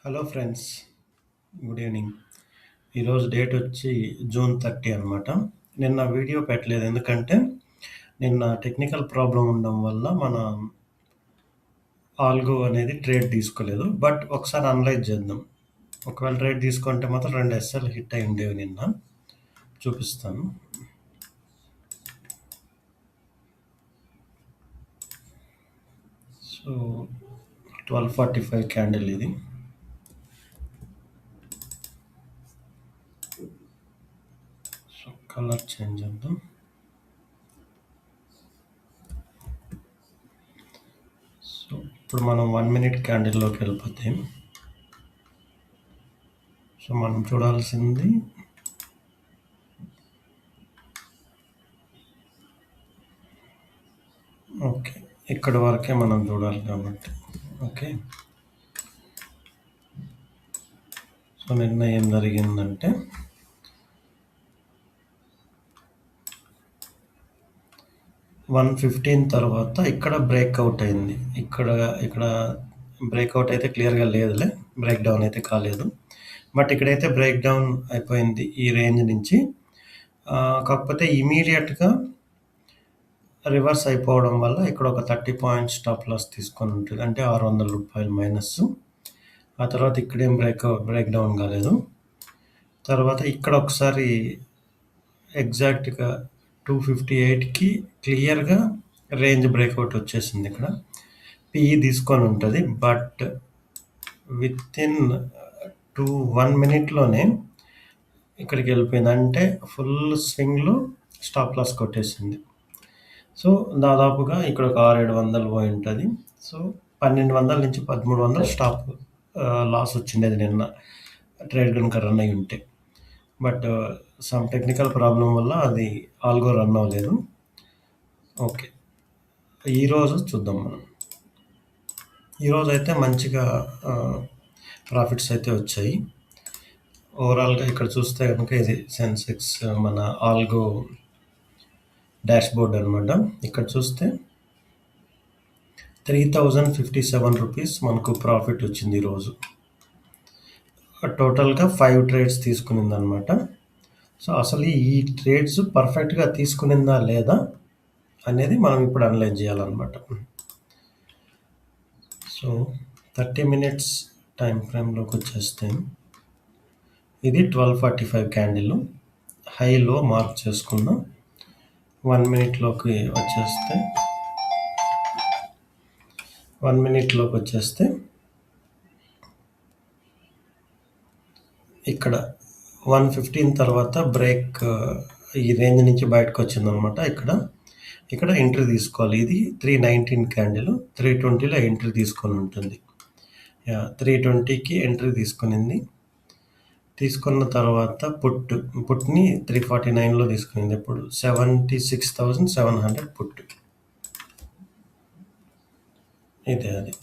Hello friends, good evening. ఈరోజు date వచ్చి June 30 అనమాట. నిన్న వీడియో పెట్టలేదు ఎందుకంటే నిన్న టెక్నికల్ ప్రాబ్లం ఉండడం వల్ల మన ఆల్గో అనేది ట్రేడ్ తీసుకోలేదు. బట్ ఒకసారి అనలైజ్ చేద్దాం. ఒకవేళ ట్రేడ్ తీసుకుంటే మాత్రం 2 ఎస్ఎల్ హిట్ అయి ఉండేవి నిన్న. చూపిస్తాను. సో 12:45 క్యాండిల్ ఇది. సో కలర్ చేంజ్ చేద్దాం. సో ఇప్పుడు మనం 1 మినిట్ క్యాండిల్లోకి వెళ్ళిపోతే సో మనం చూడాల్సింది ఓకే, ఇక్కడ వరకే మనం చూడాలి కాబట్టి ఓకే. సో నిన్న ఏం జరిగిందంటే 1:15 తర్వాత ఇక్కడ బ్రేక్అవుట్ అయింది. ఇక్కడ బ్రేక్అవుట్ అయితే క్లియర్గా లేదులే, బ్రేక్ డౌన్ అయితే కాలేదు. బట్ ఇక్కడైతే బ్రేక్ డౌన్ అయిపోయింది ఈ రేంజ్ నుంచి. కాకపోతే ఇమీడియట్గా రివర్స్ అయిపోవడం వల్ల ఇక్కడ ఒక 30 పాయింట్ స్టాప్ లాస్ తీసుకొని ఉంటుంది, అంటే ₹600 మైనస్. ఆ తర్వాత ఇక్కడేం బ్రేక్ డౌన్ కాలేదు. తర్వాత ఇక్కడ ఒకసారి ఎగ్జాక్ట్గా 258కి క్లియర్గా రేంజ్ బ్రేక్అవుట్ వచ్చేసింది. ఇక్కడ పిఈ తీసుకొని ఉంటుంది, బట్ విత్ ఇన్ 1 మినిట్లోనే ఇక్కడికి వెళ్ళిపోయింది, అంటే ఫుల్ స్వింగ్లో స్టాప్ లాస్ కొట్టేసింది. సో దాదాపుగా ఇక్కడ ఒక 600-700 పోయి ఉంటుంది. సో 1200 నుంచి 1300 స్టాప్ లాస్ వచ్చిండేది నిన్న ట్రేడ్ కనుక రన్ అయి ఉంటే. బట్ సమ్ టెక్నికల్ ప్రాబ్లం వల్ల అది ఆల్గో రన్ అవ్వలేదు. ఓకే, ఈరోజు చూద్దాం మనం. ఈరోజు అయితే మంచిగా ప్రాఫిట్స్ అయితే వచ్చాయి. ఓవరాల్గా ఇక్కడ చూస్తే కనుక ఇది సెన్సెక్స్ మన ఆల్గో డాష్ బోర్డ్ అనమాట. ఇక్కడ చూస్తే 3057 రూపీస్ మనకు ప్రాఫిట్ వచ్చింది ఈరోజు. టోటల్గా 5 ట్రేడ్స్ తీసుకునింది అనమాట. సో అసలు ఈ ట్రేడ్స్ పర్ఫెక్ట్గా తీసుకునిందా లేదా అనేది మనం ఇప్పుడు అనలైజ్ చేయాలన్నమాట. సో 30 మినిట్స్ టైం ఫ్రేమ్లోకి వచ్చేస్తే ఇది 12:45 క్యాండిల్. హైలో మార్క్ చేసుకుందాం. 1 మినిట్లోకి వచ్చేస్తే ఇక్కడ 1:15 తర్వాత బ్రేక్ ఈ రేంజ్ నుంచి బయటకు వచ్చిందనమాట. ఇక్కడ ఎంట్రీ తీసుకోవాలి. ఇది 319 క్యాండిల్, 320లో ఎంట్రీ తీసుకొని ఉంటుంది. 320కి ఎంట్రీ తీసుకున్న తర్వాత పుట్ని 349లో తీసుకునింది. ఇప్పుడు 76,700 పుట్. ఇదే అది.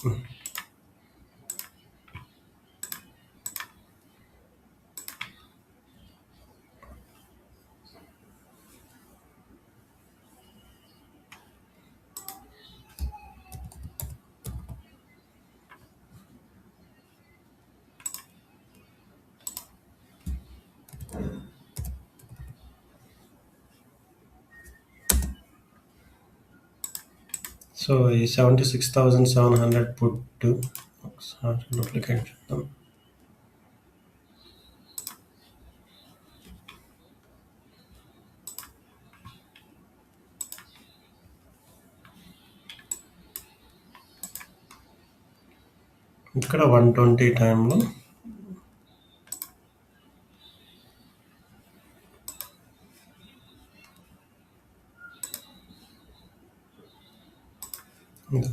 సో ఈ 76,700 పుట్ ఒకసారి డూప్లికేట్ చేద్దాం. ఇక్కడ 120 టైంలో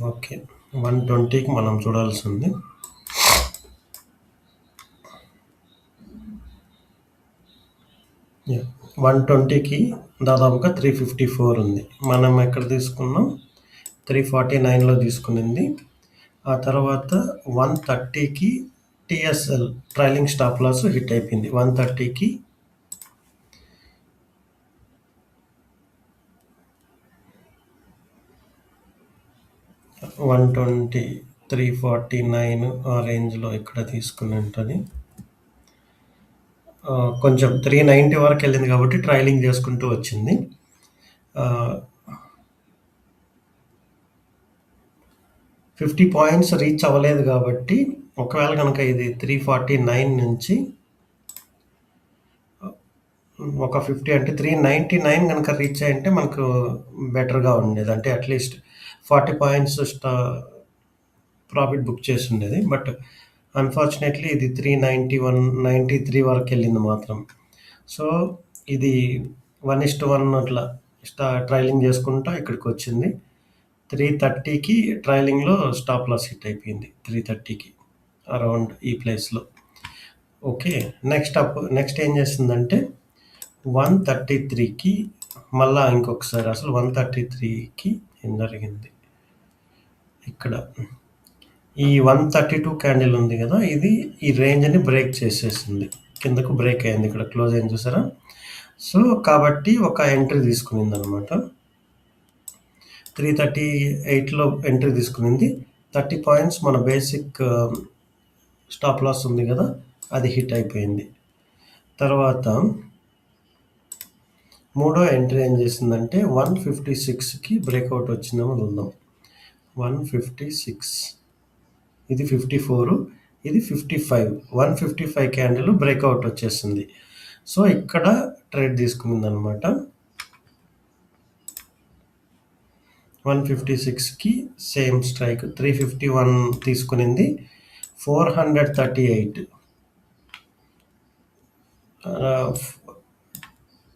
ఓకే, 120కి మనం చూడాల్సింది. యా, 120కి దాదాపుగా 354 ఉంది. మనం ఎక్కడ తీసుకున్నాం? 349లో తీసుకునింది. ఆ తర్వాత 130కి TSL trailing stop loss hit అయిపోయింది. 130కి 120 349 ఆ రేంజ్‌లో ఇక్కడ తీసుకుని ఉంటది. కొంచెం 390 వరకెళ్ళింది కాబట్టి ట్రైలింగ్ చేసుకుంటూ వచ్చింది. 50 పాయింట్స్ రీచ్ అవ్వలేదు కాబట్టి ఒకవేళ గనక ఇది 349 నుంచి ఒక 50 అంటే 399 గనక రీచ్ అయ్యుంటే మనకు బెటర్‌గా ఉండేది. అంటే అట్‌లీస్ట్ 40 పాయింట్స్ ప్రాఫిట్ బుక్ చేసుండేది. బట్ అన్‌ఫార్చునేట్‌లీ ఇది 391, 93 వరకెళ్ళింది మాత్రం. సో, ఇది 1:1 అట్లా ట్రైలింగ్ చేసుకుంటా ఇక్కడికొచ్చింది. 330కి ట్రైలింగ్‌లో స్టాప్ లాస్ హిట్ అయిపోయింది. 330కి అరౌండ్ ఈ ప్లేస్‌లో. ఓకే. నెక్స్ట్ ఏం చేసిందంటే 133కి మళ్ళా ఇంకొకసారి అసలు 133కి ఏం జరిగింది? ఇక్కడ ఈ 132 క్యాండిల్ ఉంది కదా! ఇది ఈ రేంజ్‌ని బ్రేక్ చేసేసింది. కిందకు బ్రేక్ అయింది. ఇక్కడ క్లోజ్ అయింది చూసారా? సో, కాబట్టి ఒక ఎంట్రీ తీసుకునిందనమాట. 338లో ఎంట్రీ తీసుకునింది. 30 పాయింట్స్ మన బేసిక్ స్టాప్ లాస్ ఉంది కదా! అది హిట్ అయిపోయింది. తర్వాత మూడో ఎంట్రీ ఏం చేసిందంటే 156కి బ్రేక్అవుట్ వచ్చిందేమో చూద్దాం. 156 ఇది 54 ఇది 55 155 క్యాండిల్ బ్రేక్అవుట్ వచ్చేసింది. సో, ఇక్కడ ట్రేడ్ తీసుకునిందనమాట. 156కి సేమ్ స్ట్రైక్ 351 తీసుకునింది. 438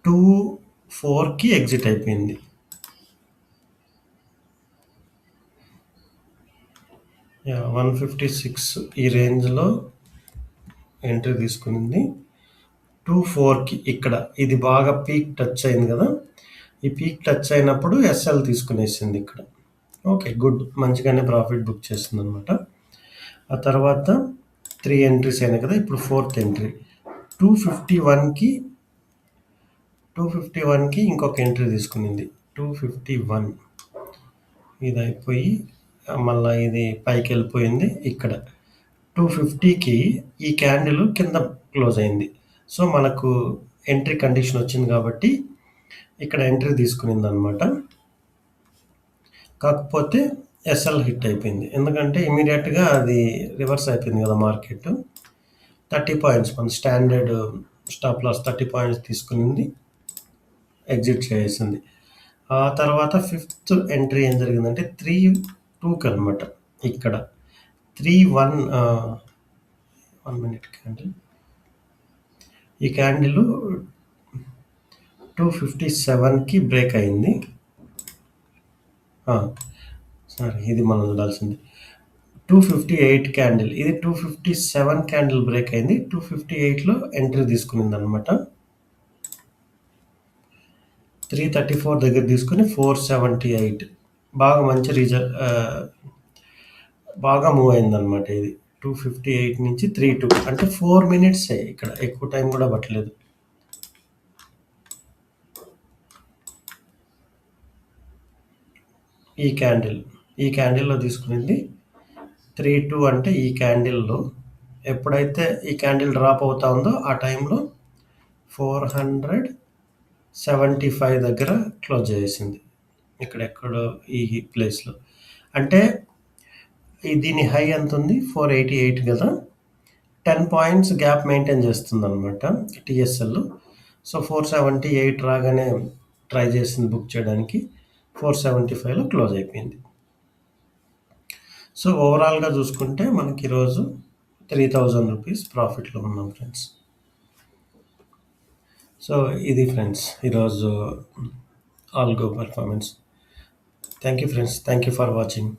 24కి ఎగ్జిట్ అయిపోయింది. యాహ్! 156 ఈ రేంజ్‌లో ఎంట్రీ తీసుకునింది. 24కి ఇక్కడ ఇది బాగా పీక్ టచ్ అయింది కదా! ఈ పీక్ టచ్ అయినప్పుడు ఎస్ఎల్ తీసుకునేసింది ఇక్కడ. ఓకే. గుడ్. మంచిగానే ప్రాఫిట్ బుక్ చేసిందనమాట. ఆ తర్వాత 3 ఎంట్రీస్ అయినాయి కదా! ఇప్పుడు ఫోర్త్ ఎంట్రీ 251కి ఇంకొక ఎంట్రీ తీసుకునింది. 251 ఇది అయిపోయి మళ్ళా ఇది పైకెళ్ళిపోయింది. ఇక్కడ 250కి ఈ క్యాండిల్ కింద క్లోజ్ అయింది. సో, మనకు ఎంట్రీ కండిషన్ వచ్చింది కాబట్టి ఇక్కడ ఎంట్రీ తీసుకునిందనమాట. కాకపోతే ఎస్ఎల్ హిట్ అయిపోయింది. ఎందుకంటే ఇమ్మీడియేట్‌గా అది రివర్స్ అయిపోయింది కదా మార్కెట్. 30 పాయింట్స్ మన స్టాండర్డ్ స్టాప్ లాస్ 30 పాయింట్స్ తీసుకునింది. ఎగ్జిట్ చేసేసింది. ఆ తర్వాత ఫిఫ్త్ ఎంట్రీ ఏం జరిగిందంటే 32కి అనమాట. ఇక్కడ 1 మినిట్ క్యాండిల్. ఈ క్యాండిల్ 257కి బ్రేక్ అయింది. సారీ ఇది మనం చూడాల్సింది. 258 క్యాండిల్. ఇది 257 క్యాండిల్ బ్రేక్ అయింది. 258లో ఎంట్రీ తీసుకునిందనమాట. 334 దగ్గర తీసుకొని 478 బాగా మంచి బాగా మూవ్ అయిందనమాట ఇది. 258 నుంచి 32 అంటే 4 మినిట్సే ఇక్కడ ఎక్కువ టైం కూడా పట్టలేదు. ఈ క్యాండిల్‌లో తీసుకునింది 32 అంటే ఈ క్యాండిల్‌లో ఎప్పుడైతే ఈ క్యాండిల్ డ్రాప్ అవుతా ఉందో ఆ టైంలో 475 దగ్గర క్లోజ్ చేసేసింది. ఇక్కడెక్కడో ఈ ప్లేస్‌లో. అంటే దీని హై ఎంతుంది? 488 కదా! 10 పాయింట్స్ గ్యాప్ మెయింటైన్ చేస్తుందనమాట టీఎస్ఎల్. సో, 478 రాగానే ట్రై చేసింది బుక్ చేయడానికి. 475లో క్లోజ్ అయిపోయింది. సో, ఓవరాల్‌గా చూసుకుంటే మనకి ఈరోజు 3000 రూపీస్ ప్రాఫిట్‌లో ఉన్నాం ఫ్రెండ్స్. సో, ఇది ఫ్రెండ్స్ ఈరోజు algo performance. Thank you friends. Thank you for watching.